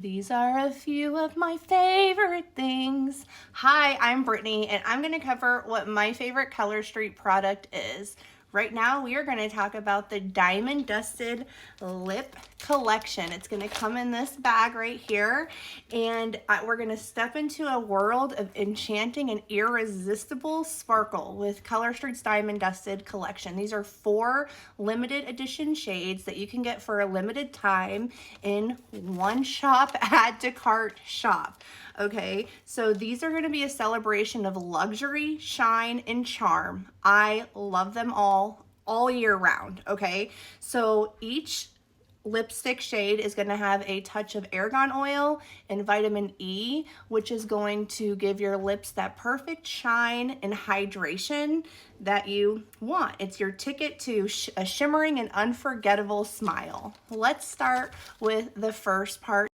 These are a few of my favorite things. Hi, I'm Brittany, and I'm going to cover what my favorite Color Street product is. Right now, we are going to talk about the Diamond Dusted Lip Collection. It's going to come in this bag right here, and we're going to step into a world of enchanting and irresistible sparkle with Color Street's Diamond Dusted Collection. These are 4 limited edition shades that you can get for a limited time in one shop, add to cart shop. Okay, so these are going to be a celebration of luxury, shine, and charm. I love them all year round. Okay, so each lipstick shade is going to have a touch of argan oil and vitamin E, which is going to give your lips that perfect shine and hydration that you want. It's your ticket to a shimmering and unforgettable smile. Let's start with the first part.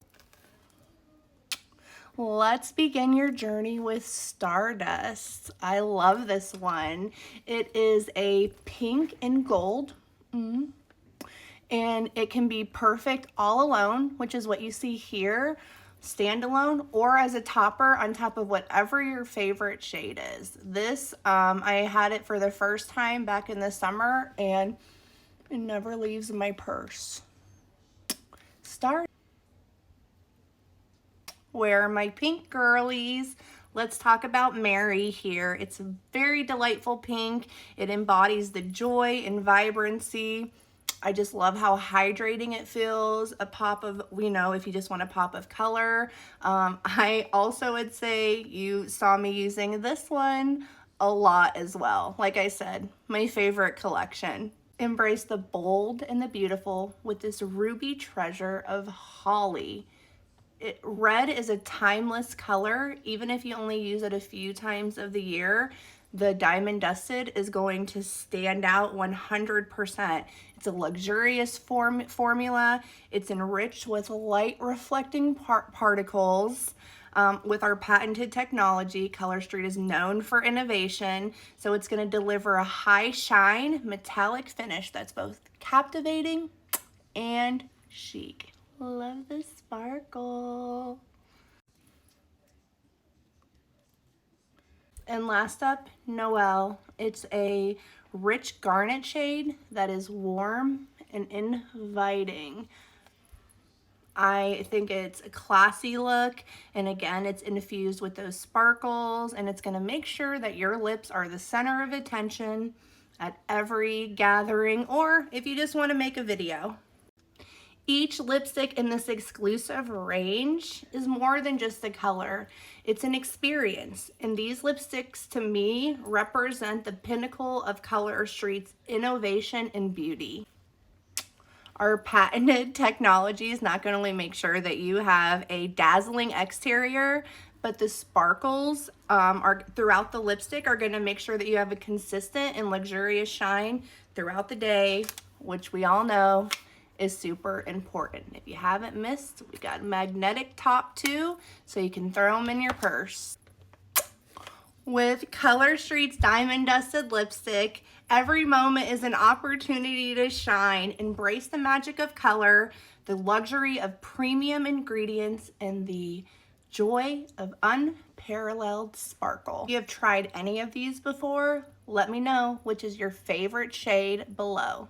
Let's begin your journey with Stardust. I love this one. It is a pink and gold. And it can be perfect all alone, which is what you see here, standalone, or as a topper on top of whatever your favorite shade is. This, I had it for the first time back in the summer, and it never leaves my purse. Where are my pink girlies? Let's talk about Mary here. It's a very delightful pink. It embodies the joy and vibrancy. I just love how hydrating it feels. A pop of, if you just want a pop of color. I also would say you saw me using this one a lot as well. Like I said, my favorite collection. Embrace the bold and the beautiful with this ruby treasure of holly. Red is a timeless color. Even if you only use it a few times of the year, the Diamond Dusted is going to stand out 100%. It's a luxurious formula. It's enriched with light reflecting particles. With our patented technology, Color Street is known for innovation, so it's going to deliver a high shine metallic finish that's both captivating and chic. Love the sparkle. And last up, Noelle. It's a rich garnet shade that is warm and inviting. I think it's a classy look, and again, it's infused with those sparkles, and it's going to make sure that your lips are the center of attention at every gathering, or if you just want to make a video. Each lipstick in this exclusive range is more than just a color. It's an experience. And these lipsticks, to me, represent the pinnacle of Color Street's innovation and beauty. Our patented technology is not going to only make sure that you have a dazzling exterior, but the sparkles are throughout the lipstick are going to make sure that you have a consistent and luxurious shine throughout the day, which we all know is super important. If you haven't missed, we got a magnetic top too, so you can throw them in your purse. With Color Street's Diamond Dusted Lipstick, every moment is an opportunity to shine. Embrace the magic of color, the luxury of premium ingredients, and the joy of unparalleled sparkle. If you have tried any of these before, let me know which is your favorite shade below.